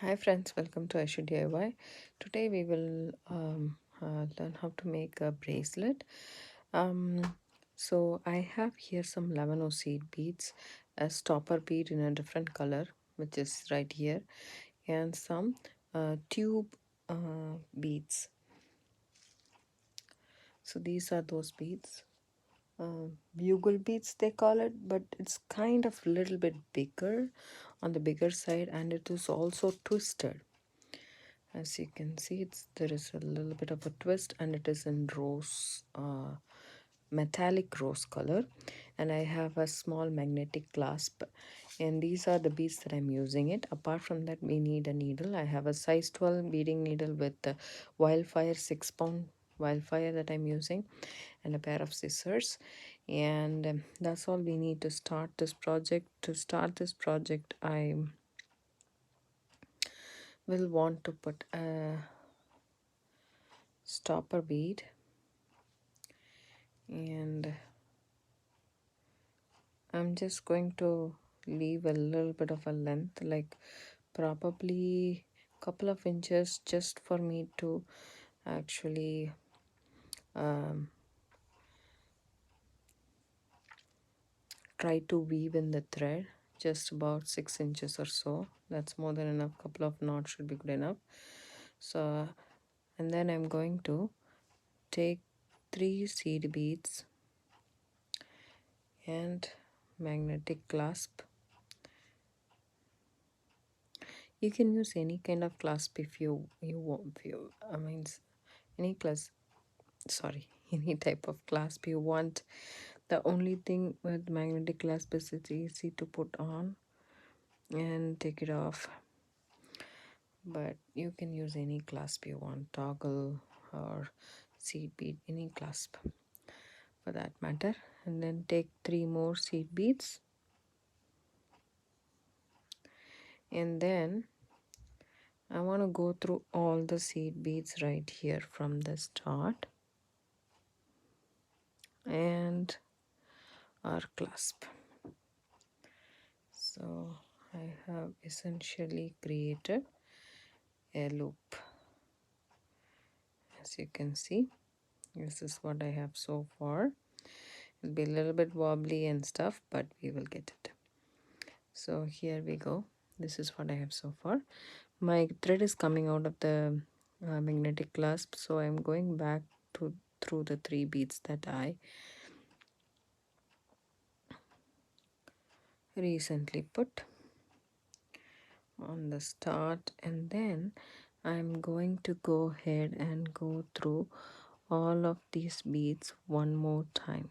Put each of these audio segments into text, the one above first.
Hi friends, welcome to Aishudiy. Today we will learn how to make a bracelet. So I have here some lemon seed beads, a stopper bead in a different color, which is right here, and some tube beads. So these are those beads. Bugle beads they call it, but it's kind of a little bit bigger on the bigger side, and it is also twisted. As you can see, there is a little bit of a twist, and it is in rose, metallic rose color. And I have a small magnetic clasp, and these are the beads that I'm using it. Apart from that, we need a needle. I have a size 12 beading needle with the wildfire 6-pound wildfire that I'm using, and a pair of scissors. And that's all we need to start this project. To start this project, I will want to put a stopper bead, and I'm just going to leave a little bit of a length, like probably couple of inches, just for me to actually um, try to weave in the thread. Just about 6 inches or so, that's more than enough. Couple of knots should be good enough. So, and then I'm going to take 3 seed beads and magnetic clasp. You can use any kind of clasp if you want. If you, I mean, any class, sorry, any type of clasp you want. The only thing with magnetic clasp is it's easy to put on and take it off. But you can use any clasp you want, toggle or seed bead, any clasp for that matter. And then take 3 more seed beads, and then I want to go through all the seed beads right here from the start and our clasp. So I have essentially created a loop. As you can see, this is what I have so far. It'll be a little bit wobbly and stuff, but we will get it. So here we go. This is what I have so far. My thread is coming out of the magnetic clasp, so I'm going back to through the 3 beads that I recently put on the start, and then I'm going to go ahead and go through all of these beads one more time,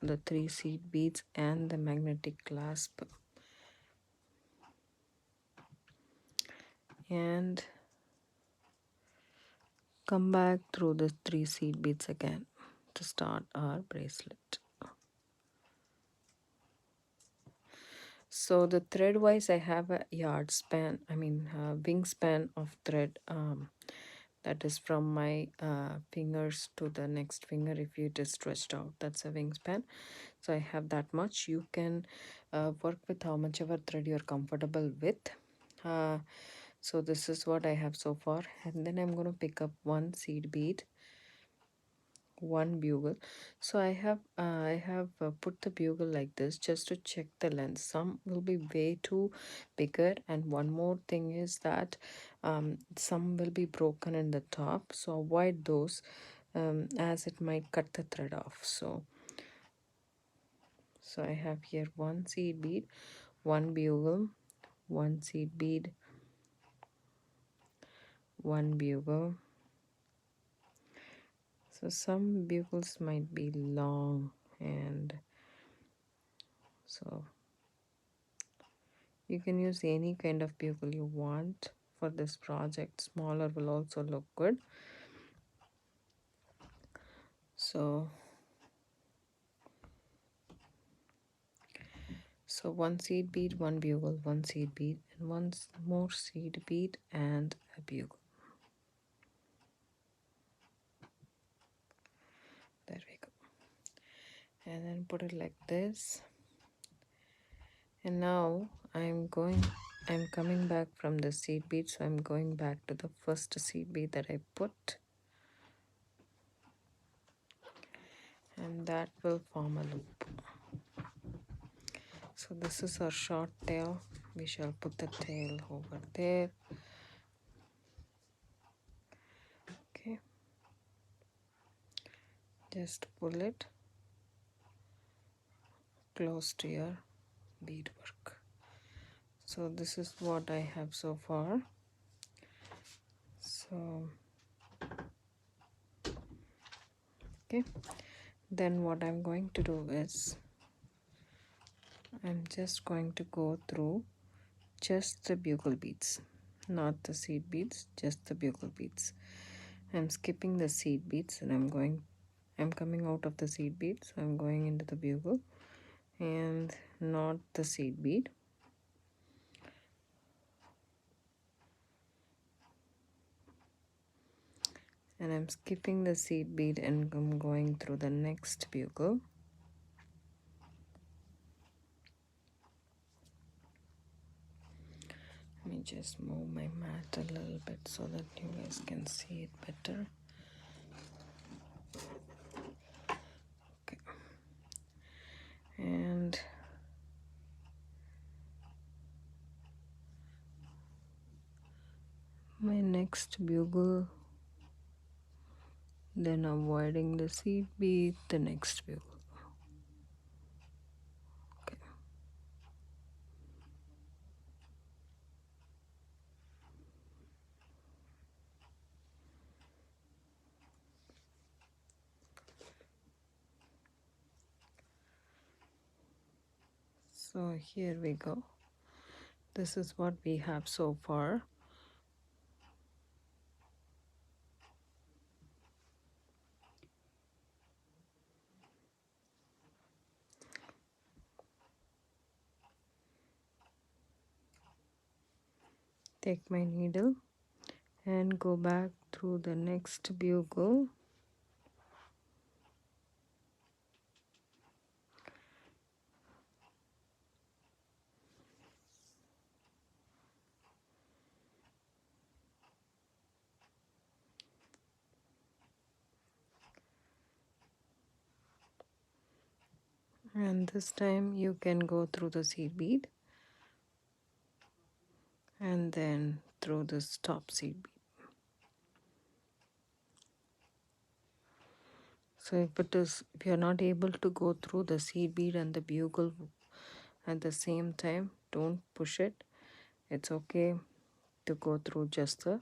the 3 seed beads and the magnetic clasp, and come back through the 3 seed beads again to start our bracelet. So the thread wise, I have a yard span, wingspan of thread, that is from my fingers to the next finger. If it is stretched out, that's a wingspan. So I have that much. You can work with how much ever thread you're comfortable with. So this is what I have so far, and then I'm going to pick up 1 seed bead, 1 bugle. So I have put the bugle like this just to check the length. Some will be way too bigger, and one more thing is that some will be broken in the top, so avoid those, as it might cut the thread off. So I have here 1 seed bead, 1 bugle, 1 seed bead, 1 bugle. So some bugles might be long, and so you can use any kind of bugle you want for this project. Smaller will also look good. So 1 seed bead, 1 bugle, 1 seed bead, and 1 more seed bead and a bugle. There we go. And then put it like this. And now I'm going I'm coming back from the seed bead, so I'm going back to the first seed bead that I put, and that will form a loop. So this is our short tail. We shall put the tail over there. Okay, just pull it close to your beadwork. So this is what I have so far. So okay, then what I'm going to do is I'm just going to go through just the bugle beads, not the seed beads, just the bugle beads. I'm skipping the seed beads and I'm coming out of the seed bead, so I'm going into the bugle and not the seed bead. And I'm skipping the seed bead and I'm going through the next bugle. Let me just move my mat a little bit so that you guys can see it better. Okay. And my next bugle, then avoiding the seed bead, the next bugle. Okay. So here we go. This is what we have so far. Take my needle and go back through the next bugle. And this time you can go through the seed bead and then through this top seed bead. So if you're not able to go through the seed bead and the bugle at the same time, don't push it. It's okay to go through just the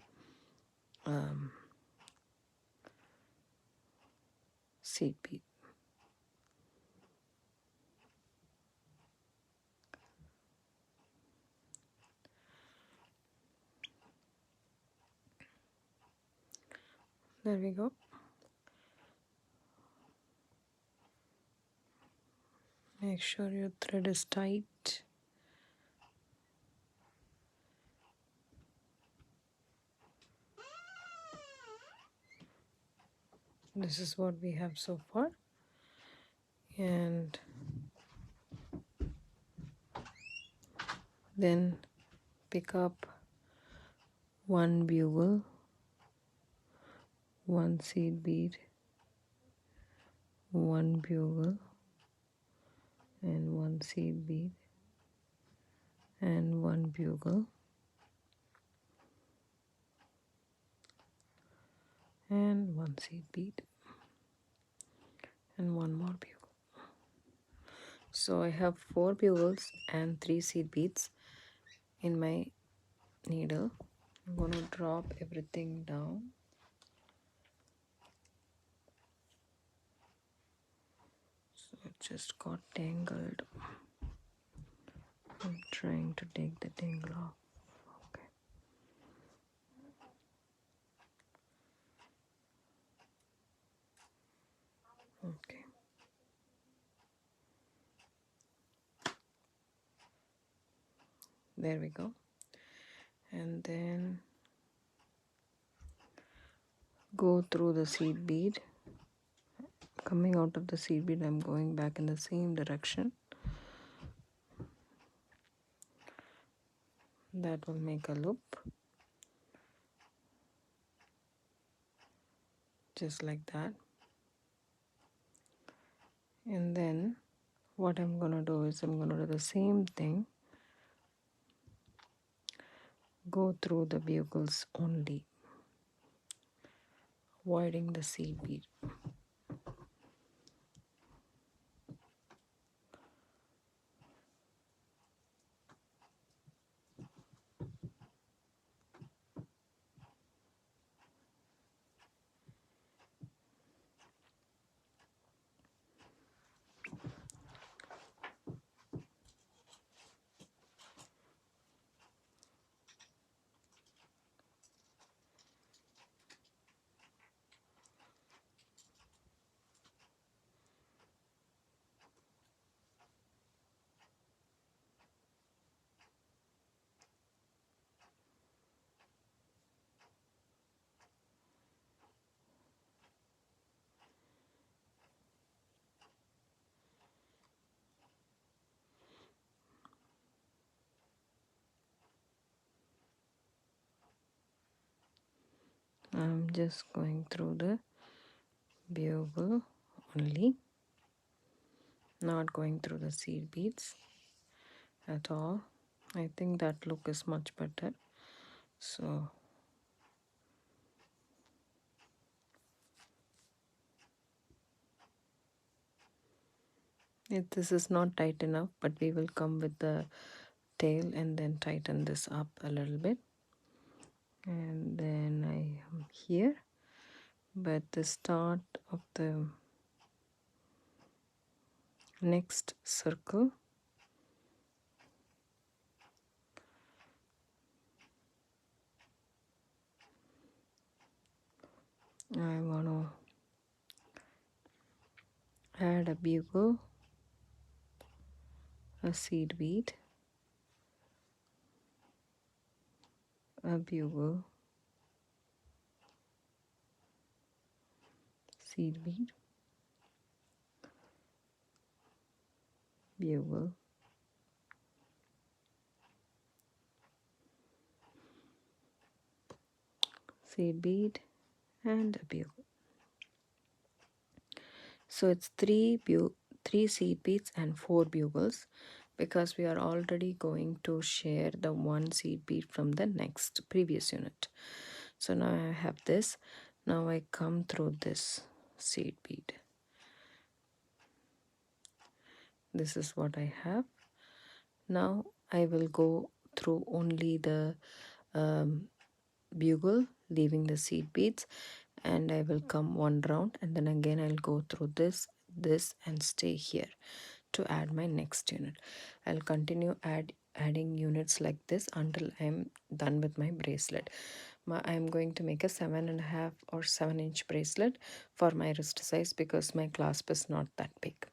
seed bead. There we go. Make sure your thread is tight. This is what we have so far. And then pick up one bugle, one seed bead, one bugle, and one seed bead, and one bugle, and one seed bead, and one more bugle. So I have 4 bugles and 3 seed beads in my needle. I'm going to drop everything down. So it just got tangled. I'm trying to take the tangle off. Okay. Okay. There we go. And then go through the seed bead. Coming out of the seed bead, I'm going back in the same direction. That will make a loop just like that. And then what I'm gonna do is I'm gonna do the same thing, go through the bugles only, avoiding the seed bead. I'm just going through the bugle only, not going through the seed beads at all. I think that look is much better. So this is not tight enough, but we will come with the tail and then tighten this up a little bit. And then I am here, but the start of the next circle, I want to add a bugle, a seed bead, a bugle, seed bead, bugle, seed bead, and a bugle. So it's three seed beads and 4 bugles, because we are already going to share the one seed bead from the next previous unit. So now I have this. Now I come through this seed bead. This is what I have. Now I will go through only the bugle, leaving the seed beads, and I will come one round, and then again I'll go through this and stay here to add my next unit. I'll continue adding units like this until I'm done with my bracelet. I'm going to make a 7.5 or 7-inch bracelet for my wrist size, because my clasp is not that big.